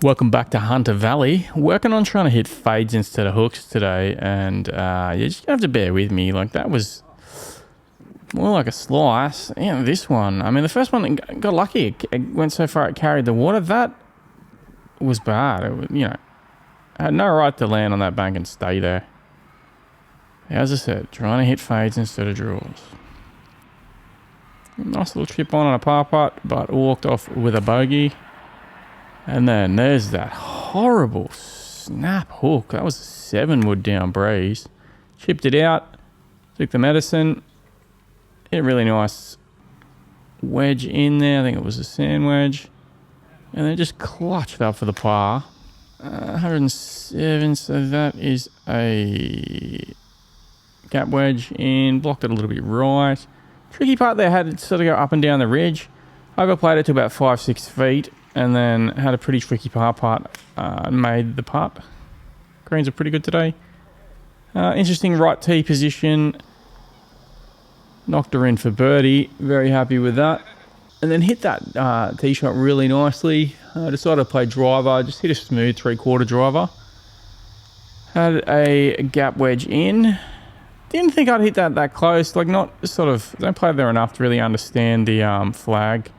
Welcome back to Hunter Valley. Working on trying to hit fades instead of hooks today, and you're just gonna have to bear with me. Like, that was more like a slice. Yeah, this one. I mean, the first one got lucky. It went so far it carried the water. That was bad. It was, I had no right to land on that bank and stay there. As I said, trying to hit fades instead of draws. Nice little chip on a par putt, but walked off with a bogey. And then there's that horrible snap hook. That was a 7-wood down breeze. Chipped it out, took the medicine. Hit a really nice wedge in there. I think it was a sand wedge. And then just clutched up for the par. 107, so that is a gap wedge in. Blocked it a little bit right. Tricky part there, had it sort of go up and down the ridge. Overplayed it to about 5-6 feet. And then had a pretty tricky par putt, made the putt. Greens are pretty good today. Interesting right tee position. Knocked her in for birdie. Very happy with that. And then hit that tee shot really nicely. Decided to play driver. Just hit a smooth 3/4 driver. Had a gap wedge in. Didn't think I'd hit that close. Like, not sort of, don't play there enough to really understand the flag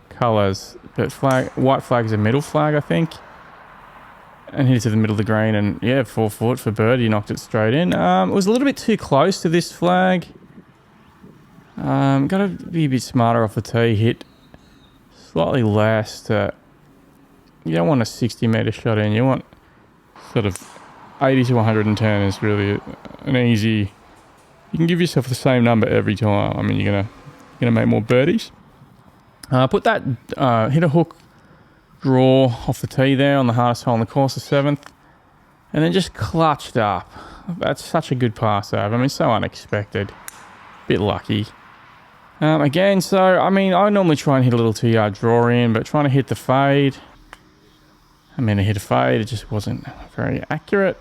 colours. But white flag is a middle flag, I think. And hit it to the middle of the green, and yeah, 4 foot for birdie, knocked it straight in. It was a little bit too close to this flag. Got to be a bit smarter off the tee. Hit slightly less. You don't want a 60-metre shot in. You want sort of 80 to 110 is really an easy. You can give yourself the same number every time. I mean, you're gonna make more birdies. Hit a hook draw off the tee there on the hardest hole in the course, the 7th, and then just clutched up. That's such a good pass over. I mean, so unexpected. Bit lucky. Again, so, I mean, I normally try and hit a little 2-yard draw in, but trying to hit the fade. I mean, I hit a fade, it just wasn't very accurate.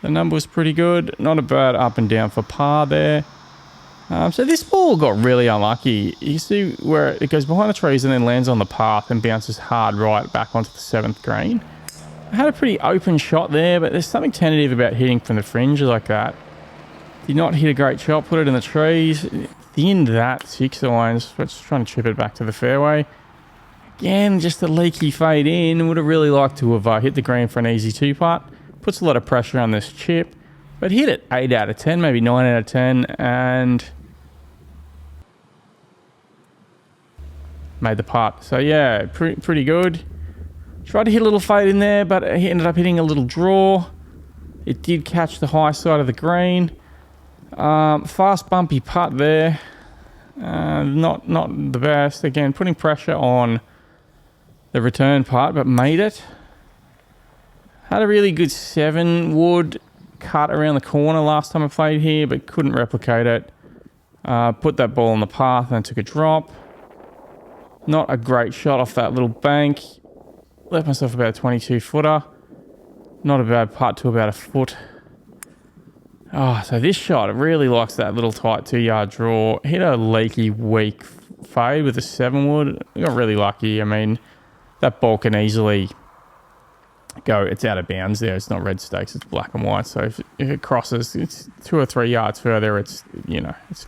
The number was pretty good. Not a bad up and down for par there. So this ball got really unlucky. You see where it goes behind the trees and then lands on the path and bounces hard right back onto the 7th green. I had a pretty open shot there, but there's something tentative about hitting from the fringe like that. Did not hit a great shot, put it in the trees. Thinned that 6 irons, just trying to chip it back to the fairway. Again, just a leaky fade in. Would have really liked to have hit the green for an easy 2-putt. Puts a lot of pressure on this chip, but hit it 8 out of 10, maybe 9 out of 10, and made the putt. So yeah, pretty good. Tried to hit a little fade in there, but he ended up hitting a little draw. It did catch the high side of the green. Fast bumpy putt there. Not the best. Again, putting pressure on the return putt, but made it. Had a really good 7-wood cut around the corner last time I played here, but couldn't replicate it. Put that ball on the path and took a drop. Not a great shot off that little bank. Left myself about a 22-footer. Not a bad putt to about a foot. Oh, so this shot, it really likes that little tight 2-yard draw. Hit a leaky, weak fade with a 7-wood. Got really lucky. I mean, that ball can easily go. It's out of bounds there. It's not red stakes. It's black and white. So if it crosses, it's 2 or 3 yards further. It's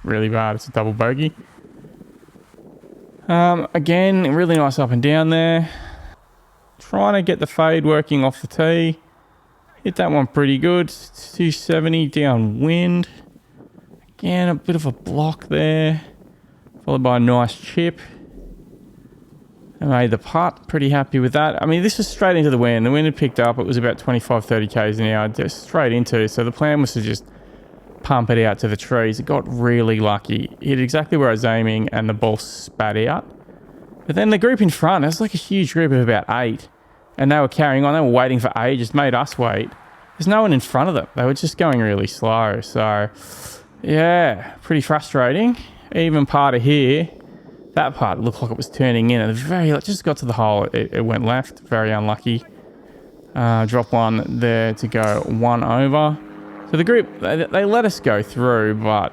really bad. It's a double bogey. Again, really nice up and down there. Trying to get the fade working off the tee. Hit that one pretty good. 270 downwind. Again, a bit of a block there. Followed by a nice chip. I made the putt. Pretty happy with that. I mean, this was straight into the wind. The wind had picked up. It was about 25-30 k's an hour. Just straight into. So the plan was to just pump it out to the trees. It got really lucky. Hit exactly where I was aiming and the ball spat out. But then the group in front, it was like a huge group of about 8. And they were carrying on. They were waiting for ages. Made us wait. There's no one in front of them. They were just going really slow. So, yeah, pretty frustrating. Even part of here, that part looked like it was turning in. And just got to the hole. It went left. Very unlucky. Drop one there to go 1 over. So the group, they let us go through, but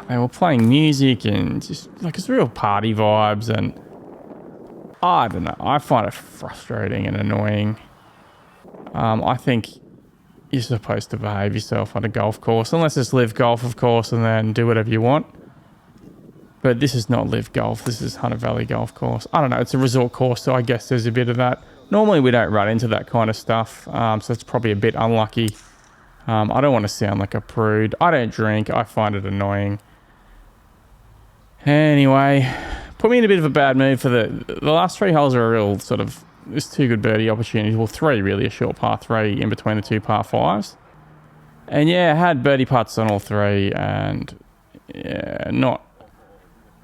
they were playing music and just like it's real party vibes, and I don't know. I find it frustrating and annoying. I think you're supposed to behave yourself on a golf course, unless it's live golf, of course, and then do whatever you want. But this is not live golf. This is Hunter Valley Golf Course. I don't know. It's a resort course, so I guess there's a bit of that. Normally, we don't run into that kind of stuff, so it's probably a bit unlucky. I don't want to sound like a prude. I don't drink. I find it annoying. Anyway, put me in a bit of a bad mood for the last 3 holes are a real sort of... There's 2 good birdie opportunities. Well, 3 really, a short par 3 in between the 2 par 5s. And yeah, I had birdie putts on all 3, and yeah, not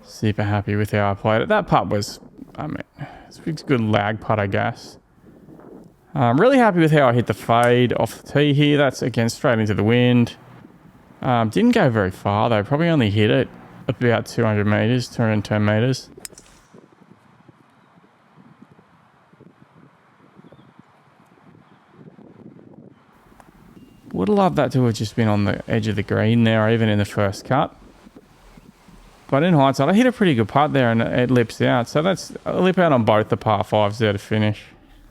super happy with how I played it. That putt was, I mean, it's a good lag putt, I guess. I'm really happy with how I hit the fade off the tee here. That's, again, straight into the wind. Didn't go very far, though. Probably only hit it about 200 metres, 210 metres. Would have loved that to have just been on the edge of the green there, or even in the first cut. But in hindsight, I hit a pretty good putt there and it lips out. So that's a lip out on both the par 5s there to finish.